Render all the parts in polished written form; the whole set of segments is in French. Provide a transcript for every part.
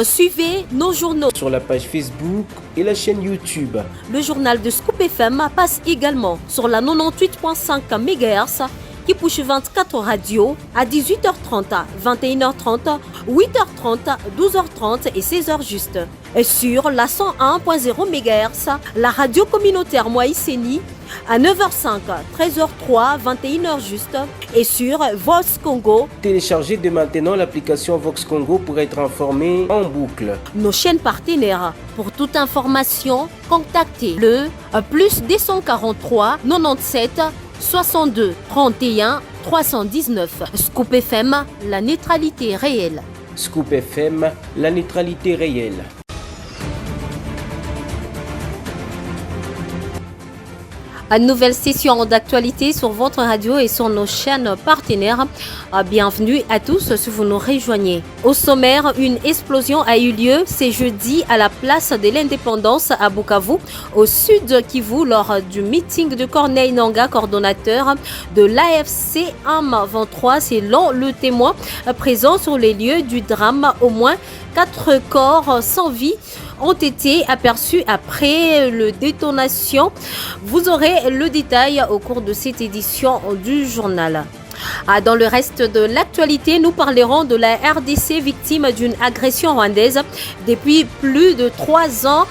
Suivez nos journaux. Sur la page Facebook et la chaîne YouTube. Le journal de Scoop FM passe également sur la 98.5 MHz qui push 24 radios à 18h30, 21h30, 8h30, 12h30 et 16h juste. Et sur la 101.0 MHz, la radio communautaire Moïseni à 9h05, 13h03, 21h juste et sur Vox Congo. Téléchargez dès maintenant l'application Vox Congo pour être informé en boucle. Nos chaînes partenaires. Pour toute information, contactez le plus 243 97 62 31 319. Scoop FM, la neutralité réelle. Scoop FM, la neutralité réelle. Une nouvelle session d'actualité sur votre radio et sur nos chaînes partenaires. Bienvenue à tous si vous nous rejoignez. Au sommaire, une explosion a eu lieu ce jeudi à la place de l'Indépendance à Bukavu, au sud Kivu, lors du meeting de Corneille Nangaa, coordonnateur de l'AFC M23. Selon le témoin présent sur les lieux du drame, au moins 4 corps sans vie ont été aperçus après le détonation. Vous aurez le détail au cours de cette édition du journal. Dans le reste de l'actualité, nous parlerons de la RDC victime d'une agression rwandaise depuis plus de 3 ans.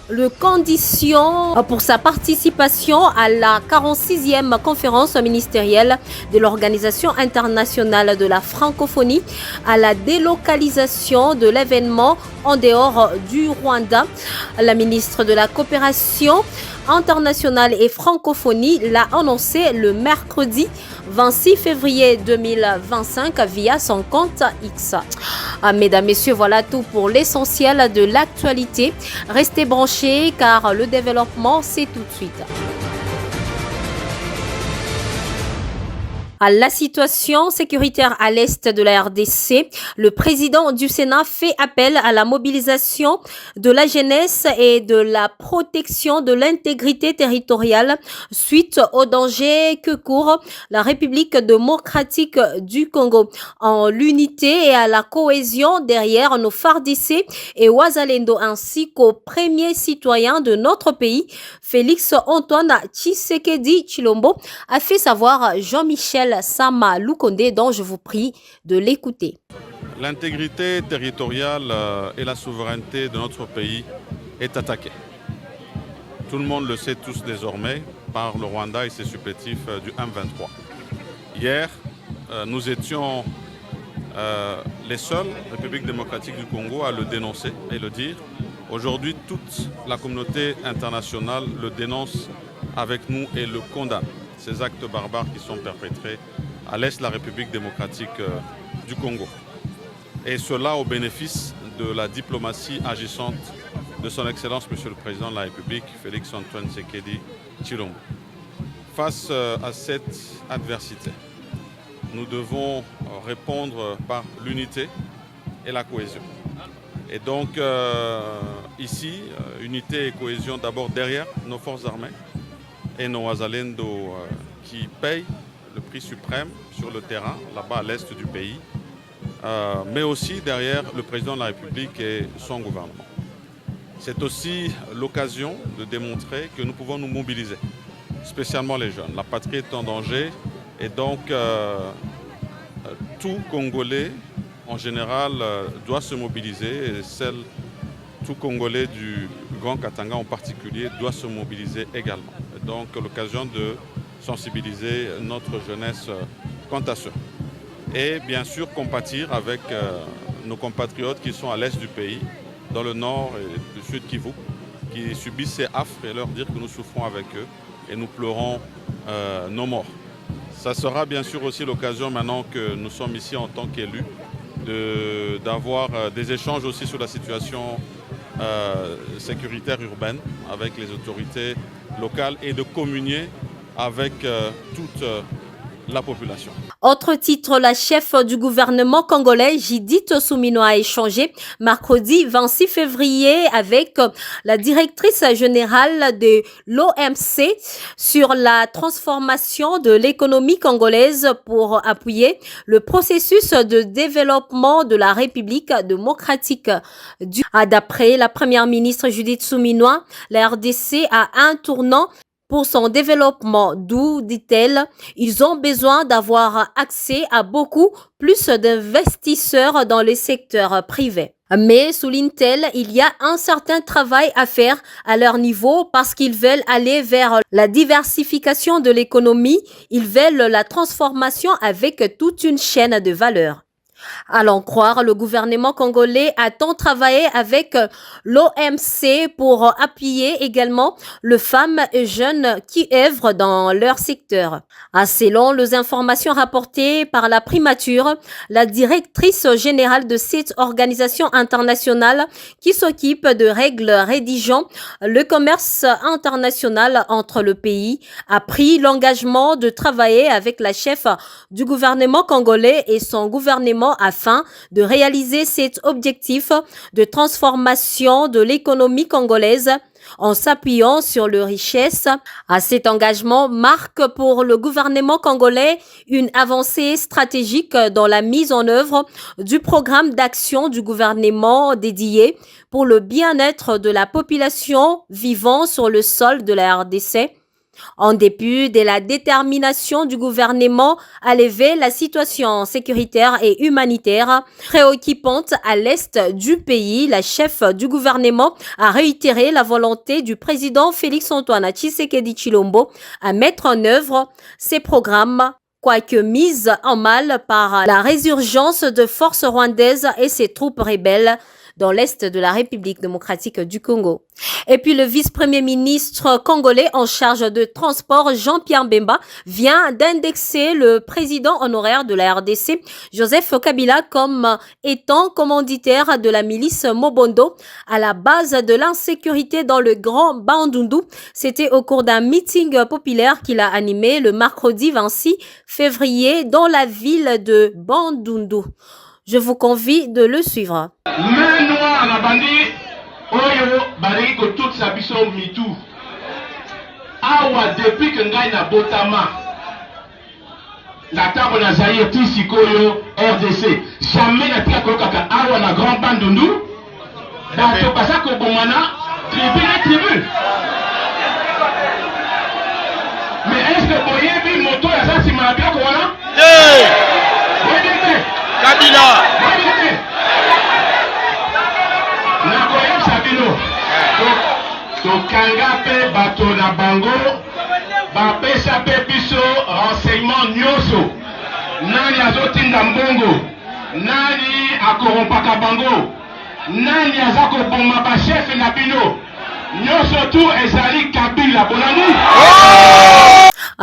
Le condition pour sa participation à la 46e conférence ministérielle de l'Organisation internationale de la francophonie, à la délocalisation de l'événement en dehors du Rwanda. La ministre de la coopération internationale et francophonie l'a annoncé le mercredi 26 février 2025 via son compte X. Mesdames, Messieurs, voilà tout pour l'essentiel de l'actualité. Restez branchés car le développement, c'est tout de suite. La situation sécuritaire à l'est de la RDC, le président du Sénat fait appel à la mobilisation de la jeunesse et de la protection de l'intégrité territoriale suite au danger que court la République démocratique du Congo. En l'unité et à la cohésion derrière nos FARDC et Wazalendo ainsi qu'aux premiers citoyens de notre pays, Félix Antoine Tshisekedi Tshilombo a fait savoir Jean-Michel Sama Lukonde, dont je vous prie de l'écouter. L'intégrité territoriale et la souveraineté de notre pays est attaquée. Tout le monde le sait tous désormais par le Rwanda et ses supplétifs du M23. Hier, nous étions les seuls, République démocratique du Congo, à le dénoncer et le dire. Aujourd'hui, toute la communauté internationale le dénonce avec nous et le condamne. Ces actes barbares qui sont perpétrés à l'est de la République démocratique du Congo. Et cela au bénéfice de la diplomatie agissante de son Excellence, Monsieur le Président de la République, Félix Antoine Tshisekedi Tshilombo. Face à cette adversité, nous devons répondre par l'unité et la cohésion. Et donc ici, unité et cohésion d'abord derrière nos forces armées, et nos Wazalendo qui payent le prix suprême sur le terrain, là-bas à l'est du pays, mais aussi derrière le président de la République et son gouvernement. C'est aussi l'occasion de démontrer que nous pouvons nous mobiliser, spécialement les jeunes. La patrie est en danger et donc tout Congolais en général doit se mobiliser et tout Congolais du Grand Katanga en particulier doit se mobiliser également. Donc l'occasion de sensibiliser notre jeunesse quant à cela. Et bien sûr compatir avec nos compatriotes qui sont à l'est du pays, dans le nord et le sud Kivu, qui subissent ces affres et leur dire que nous souffrons avec eux et nous pleurons nos morts. Ça sera bien sûr aussi l'occasion maintenant que nous sommes ici en tant qu'élus d'avoir des échanges aussi sur la situation sécuritaire urbaine avec les autorités locales et de communier avec toute la population. Autre titre, la chef du gouvernement congolais, Judith Suminwa, a échangé mercredi 26 février avec la directrice générale de l'OMC sur la transformation de l'économie congolaise pour appuyer le processus de développement de la République démocratique. D'après la première ministre Judith Suminwa, la RDC a un tournant pour son développement, d'où, dit-elle, ils ont besoin d'avoir accès à beaucoup plus d'investisseurs dans le secteur privé. Mais, souligne-t-elle, il y a un certain travail à faire à leur niveau parce qu'ils veulent aller vers la diversification de l'économie, ils veulent la transformation avec toute une chaîne de valeur. À l'en croire, le gouvernement congolais a tant travaillé avec l'OMC pour appuyer également les femmes et jeunes qui œuvrent dans leur secteur. Selon les informations rapportées par la primature, la directrice générale de cette organisation internationale qui s'occupe de règles rédigeant le commerce international entre le pays a pris l'engagement de travailler avec la chef du gouvernement congolais et son gouvernement afin de réaliser cet objectif de transformation de l'économie congolaise en s'appuyant sur les richesses. Cet engagement marque pour le gouvernement congolais une avancée stratégique dans la mise en œuvre du programme d'action du gouvernement dédié pour le bien-être de la population vivant sur le sol de la RDC. En dépit de la détermination du gouvernement à lever la situation sécuritaire et humanitaire préoccupante à l'est du pays, la chef du gouvernement a réitéré la volonté du président Félix-Antoine Tshisekedi Tshilombo à mettre en œuvre ces programmes, quoique mise en mal par la résurgence de forces rwandaises et ses troupes rebelles dans l'est de la République démocratique du Congo. Et puis le vice-premier ministre congolais en charge de transport, Jean-Pierre Bemba, vient d'indexer le président honoraire de la RDC, Joseph Kabila, comme étant commanditaire de la milice Mobondo à la base de l'insécurité dans le Grand Bandundu. C'était au cours d'un meeting populaire qu'il a animé le mercredi 26 février dans la ville de Bandundu. Je vous convie de le suivre. Bari ko toute sa biso mitu awa depuis que ngai na botama la table na Zaïre ti sikoyo RDC jamais na tika ko kaka awa na Grand Bandundu dans to pasa ko bomana tribu mais est-ce que boyebi moto ya sa sima bien ko wana Kabila tokanga pe bato na bango bapesa pe biso renseignement nyonso nani azotinda mbongo nani akorompaka bango nani aza koboma bashefe na bino nyonso tu ezali Kabila bonani.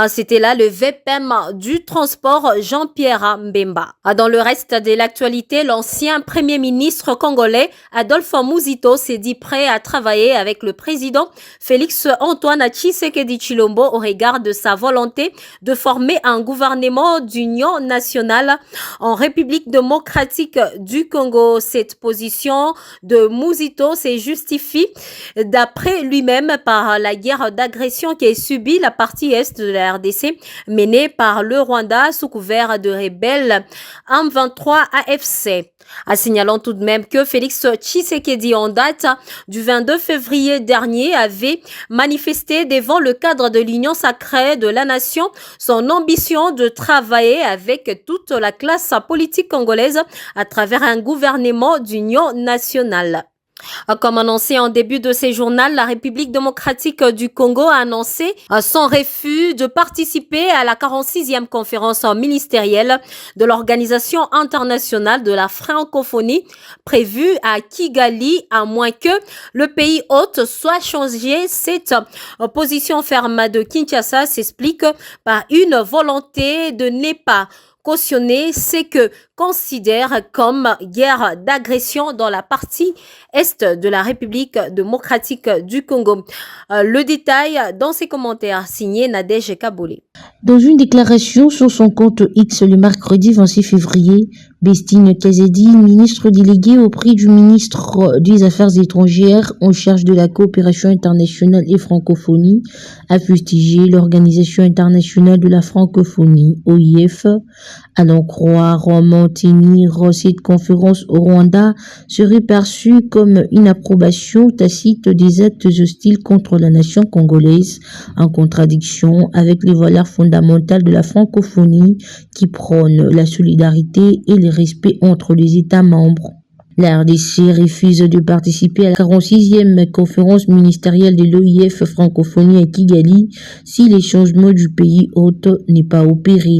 C'était là le VPM du transport Jean-Pierre Mbemba. Dans le reste de l'actualité, l'ancien premier ministre congolais Adolphe Muzito s'est dit prêt à travailler avec le président Félix-Antoine Tshisekedi Tshilombo au regard de sa volonté de former un gouvernement d'union nationale en République démocratique du Congo. Cette position de Muzito se justifie d'après lui-même par la guerre d'agression qui est subie la partie est de la RDC menée par le Rwanda sous couvert de rebelles M23 AFC. Signalant tout de même que Félix Tshisekedi en date du 22 février dernier avait manifesté devant le cadre de l'Union sacrée de la nation son ambition de travailler avec toute la classe politique congolaise à travers un gouvernement d'union nationale. Comme annoncé en début de ces journaux, la République démocratique du Congo a annoncé son refus de participer à la 46e conférence ministérielle de l'Organisation internationale de la francophonie prévue à Kigali, à moins que le pays hôte soit changé. Cette position ferme de Kinshasa s'explique par une volonté de ne pas cautionner ce que considère comme guerre d'agression dans la partie est de la République démocratique du Congo. Le détail dans ses commentaires signés Nadège Kaboulé. Dans une déclaration sur son compte X le mercredi 26 février, Bestine Kazedi, ministre délégué auprès du ministre des Affaires étrangères en charge de la coopération internationale et francophonie, a fustigé l'Organisation internationale de la francophonie, OIF, allant croire maintenir cette conférence au Rwanda serait perçue comme une approbation tacite des actes hostiles contre la nation congolaise, en contradiction avec les valeurs fondamentales de la francophonie qui prônent la solidarité et le respect entre les États membres. La RDC refuse de participer à la 46e conférence ministérielle de l'OIF francophonie à Kigali si les changements du pays hôte n'est pas opéré.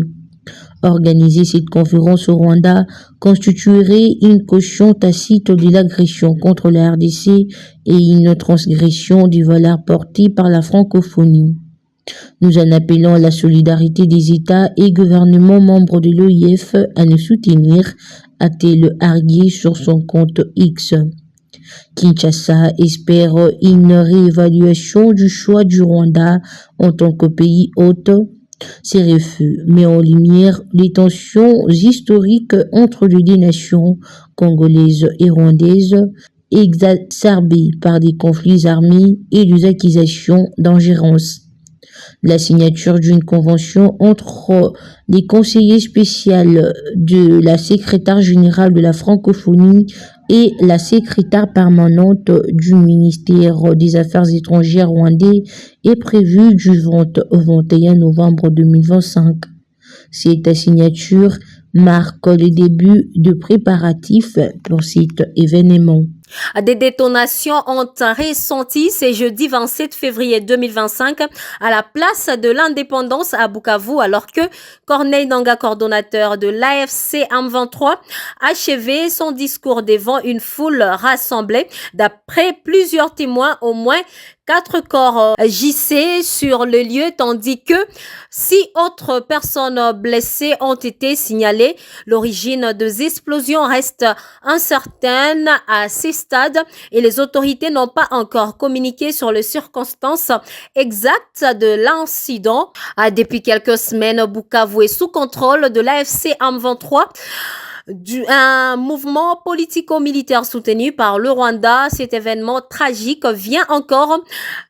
Organiser cette conférence au Rwanda constituerait une caution tacite de l'agression contre la RDC et une transgression des valeurs portées par la francophonie. Nous en appelons à la solidarité des États et gouvernements membres de l'OIF à nous soutenir, a-t-il argué sur son compte X. Kinshasa espère une réévaluation du choix du Rwanda en tant que pays hôte. Ces refus met en lumière les tensions historiques entre les deux nations, congolaises et rwandaises, exacerbées par des conflits armés et des accusations d'ingérence. La signature d'une convention entre les conseillers spéciaux de la secrétaire générale de la francophonie et la secrétaire permanente du ministère des Affaires étrangères rwandais est prévue du 20 au 21 novembre 2025. Cette signature marque le début de préparatifs pour cet événement. Des détonations ont ressenti ce jeudi 27 février 2025 à la place de l'Indépendance à Bukavu, alors que Corneille Nangaa, coordonnateur de l'AFC M23, achevait son discours devant une foule rassemblée. D'après plusieurs témoins, au moins 4 corps gissaient sur le lieu, tandis que 6 autres personnes blessées ont été signalées. L'origine des explosions reste incertaine à ces stades et les autorités n'ont pas encore communiqué sur les circonstances exactes de l'incident. Depuis quelques semaines, Bukavu est sous contrôle de l'AFC M23. Un mouvement politico-militaire soutenu par le Rwanda. Cet événement tragique vient encore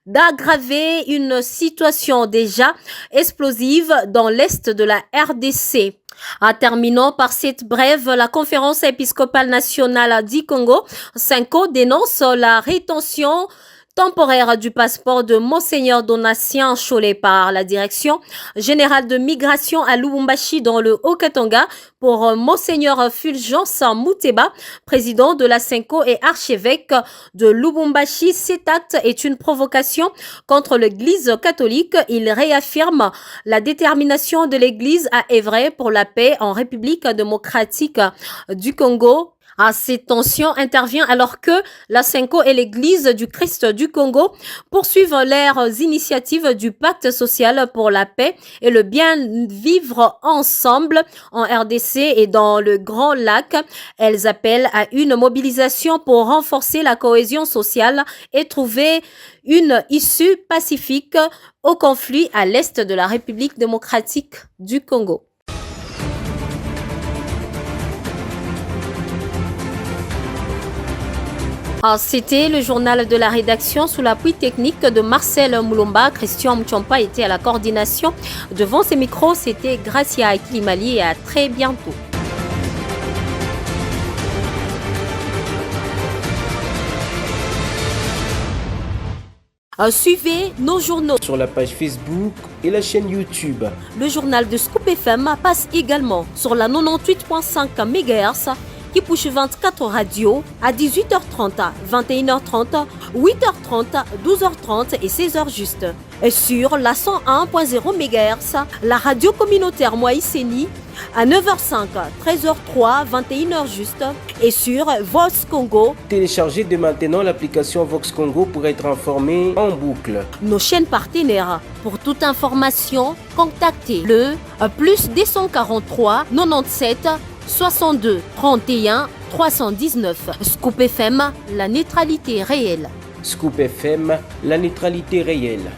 d'aggraver une situation déjà explosive dans l'est de la RDC. Terminons par cette brève, la conférence épiscopale nationale du Congo, CENCO, dénonce la rétention temporaire du passeport de Monseigneur Donatien Cholet par la direction générale de migration à Lubumbashi dans le Haut-Katanga pour Monseigneur Fulgence Mouteba, président de la CENCO et archevêque de Lubumbashi. Cet acte est une provocation contre l'Église catholique. Il réaffirme la détermination de l'Église à œuvrer pour la paix en République démocratique du Congo. Cette tension intervient alors que la CENCO et l'Église du Christ du Congo poursuivent leurs initiatives du pacte social pour la paix et le bien vivre ensemble en RDC et dans le Grand Lac. Elles appellent à une mobilisation pour renforcer la cohésion sociale et trouver une issue pacifique au conflit à l'est de la République démocratique du Congo. C'était le journal de la rédaction sous l'appui technique de Marcel Moulomba. Christian Mchompa était à la coordination. Devant ces micros, c'était Gracia Akilimali et à très bientôt. Suivez nos journaux sur la page Facebook et la chaîne YouTube. Le journal de Scoop FM passe également sur la 98.5 MHz qui push 24 radios à 18h30, 21h30, 8h30, 12h30 et 16h juste. Et sur la 101.0 MHz, la radio communautaire Moïseni à 9h05, 13h03, 21h juste. Et sur Vox Congo. Téléchargez dès maintenant l'application Vox Congo pour être informé en boucle. Nos chaînes partenaires. Pour toute information, contactez le +243 97 62 31 319. Scoop FM, la neutralité réelle. Scoop FM, la neutralité réelle.